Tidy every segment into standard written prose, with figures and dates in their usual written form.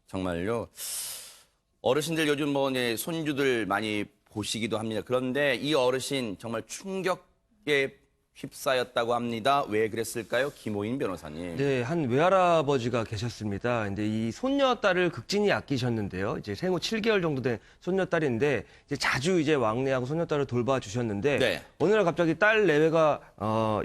정말요. 어르신들 요즘 뭐 손주들 많이 보시기도 합니다. 그런데 이 어르신 정말 충격에 휩싸였다고 합니다. 왜 그랬을까요? 김호인 변호사님. 네, 한 외할아버지가 계셨습니다. 근데 이 손녀딸을 극진히 아끼셨는데요. 이제 생후 7개월 정도 된 손녀딸인데 이제 자주 이제 왕래하고 손녀딸을 돌봐주셨는데 네. 어느 날 갑자기 딸 내외가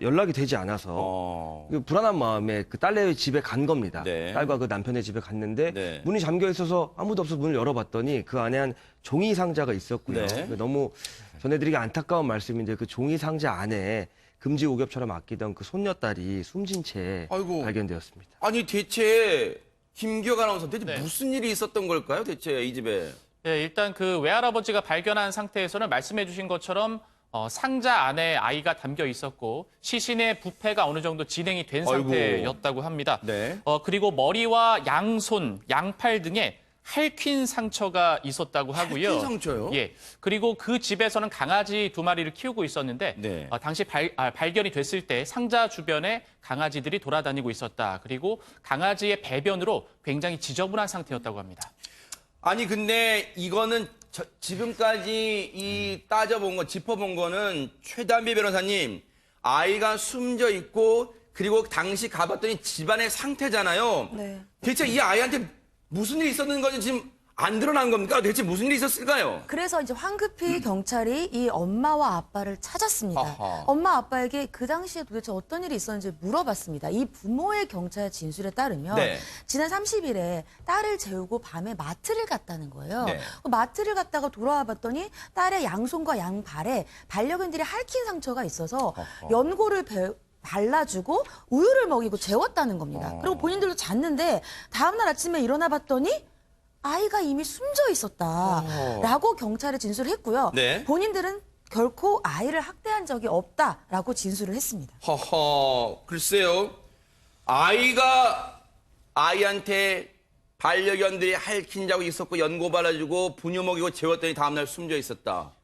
연락이 되지 않아서 그 불안한 마음에 그 딸 내외 집에 간 겁니다. 네. 딸과 그 남편의 집에 갔는데 네. 문이 잠겨 있어서 아무도 없어서 문을 열어봤더니 그 안에 한 종이 상자가 있었고요. 네. 너무 전해드리기 안타까운 말씀인데 그 종이 상자 안에 금지 오겹처럼 아끼던 그 손녀딸이 숨진 채 아이고. 발견되었습니다. 아니 대체 김기혁 아나운서 대체 네. 무슨 일이 있었던 걸까요? 대체 이 집에. 네, 일단 그 외할아버지가 발견한 상태에서는 말씀해 주신 것처럼 상자 안에 아이가 담겨 있었고 시신의 부패가 어느 정도 진행이 된 아이고. 상태였다고 합니다. 네. 그리고 머리와 양손, 양팔 등에 핥힌 상처가 있었다고 하고요. 핥힌 상처요? 예. 그리고 그 집에서는 강아지 2마리를 키우고 있었는데 네. 당시 발견이 됐을 때 상자 주변에 강아지들이 돌아다니고 있었다. 그리고 강아지의 배변으로 굉장히 지저분한 상태였다고 합니다. 아니 근데 이거는 지금까지 이 따져본 거, 짚어본 거는 최단비 변호사님, 아이가 숨져 있고 그리고 당시 가봤더니 집안의 상태잖아요. 네. 대체 이 아이한테 무슨 일이 있었는 건지 지금 안 드러난 겁니까? 대체 무슨 일이 있었을까요? 그래서 이제 황급히 경찰이 이 엄마와 아빠를 찾았습니다. 아하. 엄마 아빠에게 그 당시에 도대체 어떤 일이 있었는지 물어봤습니다. 이 부모의 경찰 진술에 따르면 네. 지난 30일에 딸을 재우고 밤에 마트를 갔다는 거예요. 네. 마트를 갔다가 돌아와 봤더니 딸의 양손과 양발에 반려견들이 핥힌 상처가 있어서 아하. 연고를 발라주고 우유를 먹이고 재웠다는 겁니다. 그리고 본인들도 잤는데 다음날 아침에 일어나 봤더니 아이가 이미 숨져 있었다라고 경찰에 진술을 했고요. 네. 본인들은 결코 아이를 학대한 적이 없다라고 진술을 했습니다. 허허, 글쎄요. 아이한테 반려견들이 핥힌 자고 있었고 연고 발라주고 분유 먹이고 재웠더니 다음날 숨져 있었다.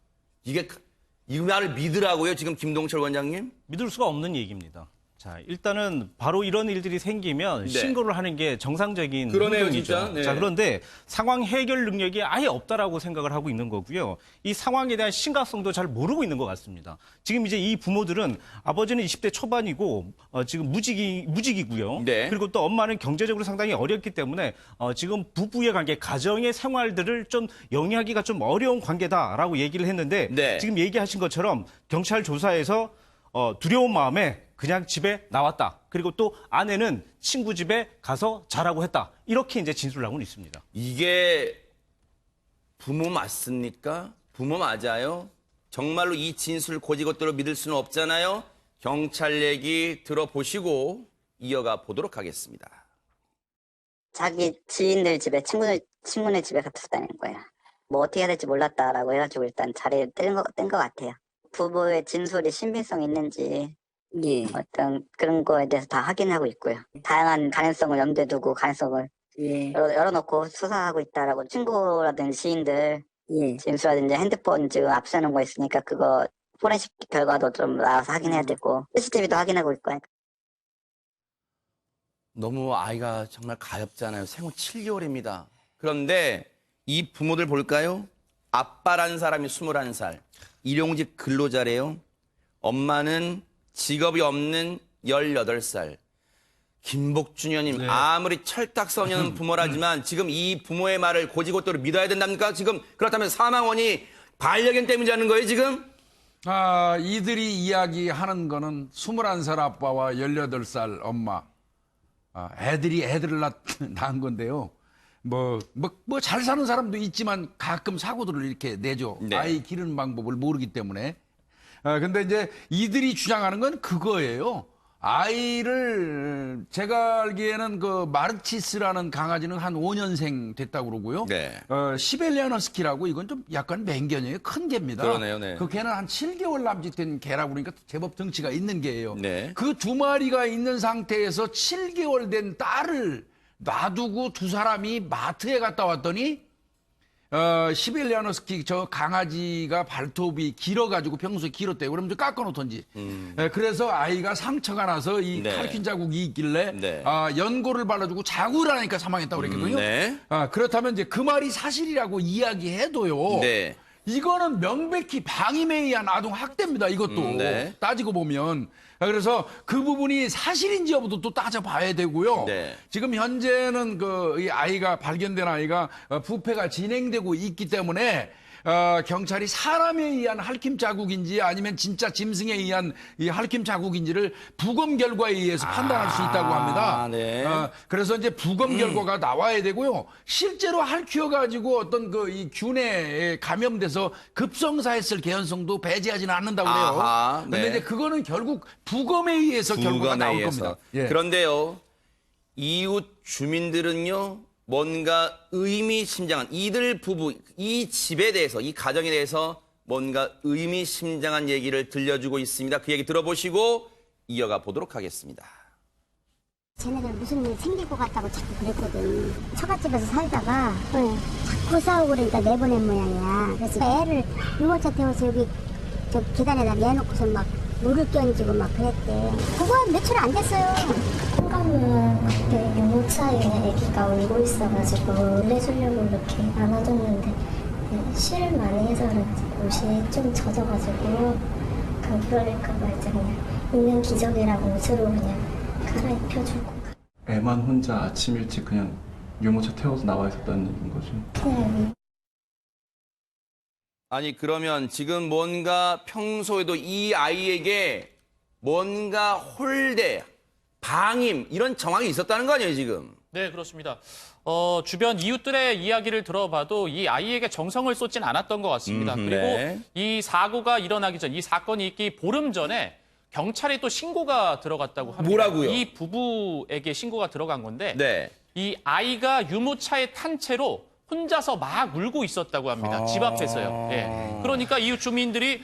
이 말을 믿으라고요, 지금 김동철 원장님? 믿을 수가 없는 얘기입니다. 자, 일단은 바로 이런 일들이 생기면 네. 신고를 하는 게 정상적인 그러네요, 행동이죠. 진짜. 네. 자, 그런데 상황 해결 능력이 아예 없다라고 생각을 하고 있는 거고요. 이 상황에 대한 심각성도 잘 모르고 있는 것 같습니다. 지금 이제 이 부모들은 아버지는 20대 초반이고 지금 무직이고요. 네. 그리고 또 엄마는 경제적으로 상당히 어렵기 때문에 지금 부부의 관계, 가정의 생활들을 좀 영위하기가 좀 어려운 관계다라고 얘기를 했는데 네. 지금 얘기하신 것처럼 경찰 조사에서 두려운 마음에 그냥 집에 나왔다. 그리고 또 아내는 친구 집에 가서 자라고 했다. 이렇게 이제 진술을 하고는 있습니다. 이게 부모 맞습니까? 부모 맞아요? 정말로 이 진술 고지것대로 믿을 수는 없잖아요? 경찰 얘기 들어보시고 이어가 보도록 하겠습니다. 자기 지인들 집에 친구네 집에 갔었다는 거야. 뭐 어떻게 해야 될지 몰랐다라고 해가지고 일단 자리에 뗀 것 같아요. 부부의 진술이 신빙성 있는지 어떤 그런 거에 대해서 다 확인하고 있고요. 다양한 가능성을 염두에 두고 가능성을 열어놓고 수사하고 있다라고 친구라든지 지인들 진술이라든지 핸드폰 지금 압수하는 거 있으니까 그거 포렌식 결과도 좀 나와서 확인해야 되고 CCTV도 확인하고 있고 하니까. 너무 아이가 정말 가엾잖아요. 생후 7개월입니다. 그런데 이 부모들 볼까요? 아빠란 사람이 21살. 일용직 근로자래요. 엄마는 직업이 없는 18살. 김복준현님, 네. 아무리 철딱서니는 부모라지만 지금 이 부모의 말을 고지고대로 믿어야 된답니까? 지금 그렇다면 사망원이 반려견 때문이라는 거예요, 지금? 이들이 이야기하는 거는 21살 아빠와 18살 엄마. 애들을 낳은 건데요. 잘 사는 사람도 있지만 가끔 사고들을 이렇게 내죠. 네. 아이 기르는 방법을 모르기 때문에. 근데 이제 이들이 주장하는 건 그거예요. 아이를 제가 알기에는 그 마르치스라는 강아지는 한 5년생 됐다고 그러고요. 네. 시벨리안 허스키라고 이건 좀 약간 맹견이에요. 큰 개입니다. 그러네요, 네. 그 개는 한 7개월 남짓 된 개라고 그러니까 제법 덩치가 있는 개예요. 네. 그 2마리가 있는 상태에서 7개월 된 딸을 놔두고 두 사람이 마트에 갔다 왔더니 시베리안 허스키 저 강아지가 발톱이 길어가지고 평소에 길었대요. 그러면 좀 깎아놓던지. 그래서 아이가 상처가 나서 이 네. 칼퀸 자국이 있길래 네. 연고를 발라주고 자국을 하니까 사망했다고 그랬거든요. 네. 그렇다면 이제 그 말이 사실이라고 이야기해도요. 네. 이거는 명백히 방임에 의한 아동 학대입니다. 이것도 네. 따지고 보면. 그래서 그 부분이 사실인지 여부도 또 따져봐야 되고요. 네. 지금 현재는 이 아이가 발견된 아이가 부패가 진행되고 있기 때문에 경찰이 사람에 의한 핥힘 자국인지 아니면 진짜 짐승에 의한 이 핥힘 자국인지를 부검 결과에 의해서 판단할 수 있다고 합니다. 네. 그래서 이제 부검 결과가 나와야 되고요. 실제로 핥혀가지고 어떤 이 균에 감염돼서 급성사했을 개연성도 배제하지는 않는다고 그래요. 아하, 근데 네. 이제 그거는 결국 부검에 의해서 결과가 나올 의해서. 겁니다. 예. 그런데요, 이웃 주민들은요, 뭔가 의미심장한 이들 부부, 이 집에 대해서, 이 가정에 대해서 뭔가 의미심장한 얘기를 들려주고 있습니다. 그 얘기 들어보시고 이어가 보도록 하겠습니다. 쟤네들 무슨 일 생길 것 같다고 자꾸 그랬거든. 처갓집에서 살다가 자꾸 싸우고 그러니까 내보낸 모양이야. 그래서 애를 유모차 태워서 여기 저 계단에다 내놓고서 막 물을 끼얹고 막 그랬대. 그거 한 며칠 안 됐어요. 현관문 그때 유모차에 아기가 울고 있어가지고 놀래주려고 이렇게 안아줬는데 실을 많이 해서 그런지 옷이 좀 젖어가지고 그럴까봐 이제 그냥 운명 기적이라고 옷으로 그냥 갈아입혀주고. 애만 혼자 아침 일찍 그냥 유모차 태워서 나와 있었다는 얘기인 거죠? 네. 아니, 그러면 지금 뭔가 평소에도 이 아이에게 뭔가 홀대, 방임, 이런 정황이 있었다는 거 아니에요, 지금? 네, 그렇습니다. 주변 이웃들의 이야기를 들어봐도 이 아이에게 정성을 쏟진 않았던 것 같습니다. 그리고 네. 이 사고가 일어나기 전, 이 사건이 있기 보름 전에 경찰에 또 신고가 들어갔다고 합니다. 뭐라고요? 이 부부에게 신고가 들어간 건데 네. 이 아이가 유모차에 탄 채로 혼자서 막 울고 있었다고 합니다. 집 앞에서요. 예. 그러니까 이웃 주민들이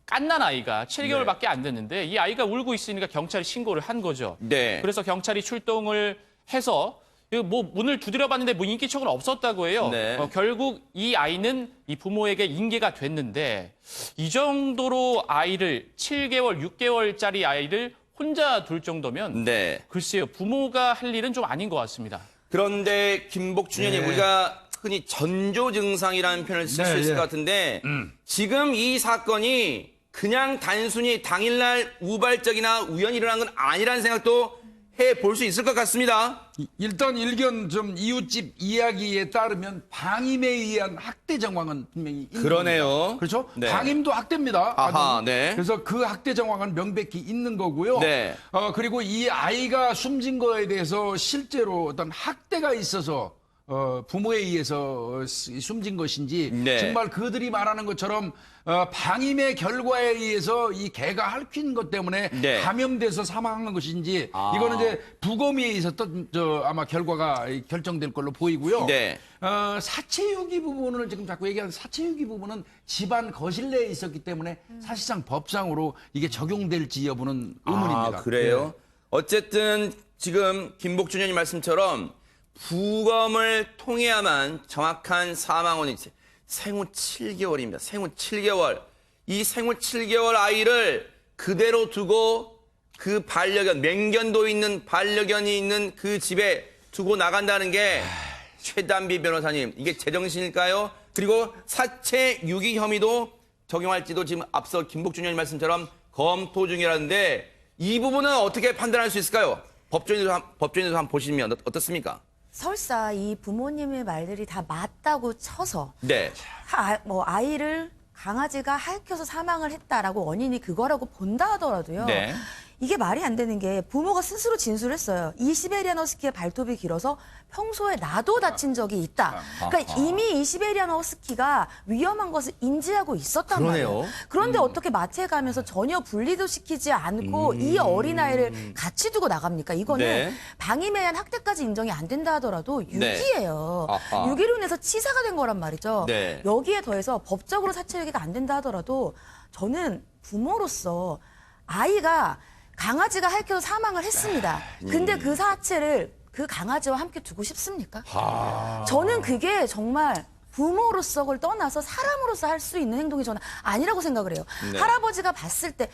갓난 아이가 7개월밖에 안 됐는데 이 아이가 울고 있으니까 경찰에 신고를 한 거죠. 네. 그래서 경찰이 출동을 해서 뭐 문을 두드려봤는데 뭐 인기척은 없었다고 해요. 네. 결국 이 아이는 이 부모에게 인계가 됐는데 이 정도로 아이를 7개월, 6개월짜리 아이를 혼자 둘 정도면 네. 글쎄요. 부모가 할 일은 좀 아닌 것 같습니다. 그런데 김복준 의원님, 우리가 흔히 전조 증상이라는 표현을 쓸 수 네, 있을 예. 것 같은데 지금 이 사건이 그냥 단순히 당일날 우발적이나 우연히 일어난 건 아니라는 생각도 해볼 수 있을 것 같습니다. 일단 일견 좀 이웃집 이야기에 따르면 방임에 의한 학대 정황은 분명히 있는 그러네요. 겁니다. 그렇죠? 네. 방임도 학대입니다. 아하, 아동. 네. 그래서 그 학대 정황은 명백히 있는 거고요. 네. 그리고 이 아이가 숨진 거에 대해서 실제로 어떤 학대가 있어서 부모에 의해서 숨진 것인지 네. 정말 그들이 말하는 것처럼 방임의 결과에 의해서 이 개가 핥힌 것 때문에 네. 감염돼서 사망한 것인지 이거는 이제 부검에 의해서 아마 결과가 결정될 걸로 보이고요. 네. 사체유기 부분을 지금 자꾸 얘기하는 사체유기 부분은 집안 거실 내에 있었기 때문에 사실상 법상으로 이게 적용될지 여부는 의문입니다. 아, 그래요? 예. 어쨌든 지금 김복준 의원님 말씀처럼 부검을 통해야만 정확한 사망 원인, 생후 7개월입니다. 생후 7개월. 이 생후 7개월 아이를 그대로 두고 그 반려견, 맹견도 있는 반려견이 있는 그 집에 두고 나간다는 게 최단비 변호사님, 이게 제정신일까요? 그리고 사체 유기 혐의도 적용할지도 지금 앞서 김복준 의원님 말씀처럼 검토 중이라는데 이 부분은 어떻게 판단할 수 있을까요? 법조인도 한번 보시면 어떻습니까? 설사 이 부모님의 말들이 다 맞다고 쳐서 네. 아이를 강아지가 핥혀서 사망을 했다라고 원인이 그거라고 본다 하더라도요. 네. 이게 말이 안 되는 게 부모가 스스로 진술했어요. 이 시베리안 허스키의 발톱이 길어서 평소에 나도 다친 적이 있다. 그러니까 이미 이 시베리안 허스키가 위험한 것을 인지하고 있었단 그러네요. 말이에요. 그런데 어떻게 마트에 가면서 전혀 분리도 시키지 않고 이 어린아이를 같이 두고 나갑니까? 이거는 네. 방임에 의한 학대까지 인정이 안 된다 하더라도 네. 유기예요. 아하. 유기로 인해서 치사가 된 거란 말이죠. 네. 여기에 더해서 법적으로 사체유기가 안 된다 하더라도 저는 부모로서 아이가 강아지가 핥혀서 사망을 했습니다. 근데 그 사체를 그 강아지와 함께 두고 싶습니까? 저는 그게 정말 부모로서 그걸 떠나서 사람으로서 할 수 있는 행동이 저는 아니라고 생각을 해요. 네. 할아버지가 봤을 때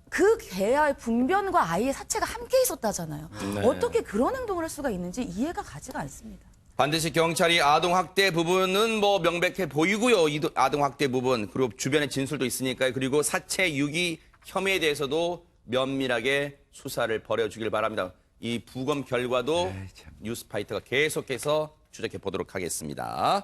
그 개와의 분변과 아이의 사체가 함께 있었다잖아요. 네. 어떻게 그런 행동을 할 수가 있는지 이해가 가지가 않습니다. 반드시 경찰이 아동학대 부분은 뭐 명백해 보이고요. 이 아동학대 부분, 그리고 주변의 진술도 있으니까요. 그리고 사체 유기 혐의에 대해서도 면밀하게 수사를 벌여주길 바랍니다. 이 부검 결과도 뉴스파이터가 계속해서 추적해 보도록 하겠습니다.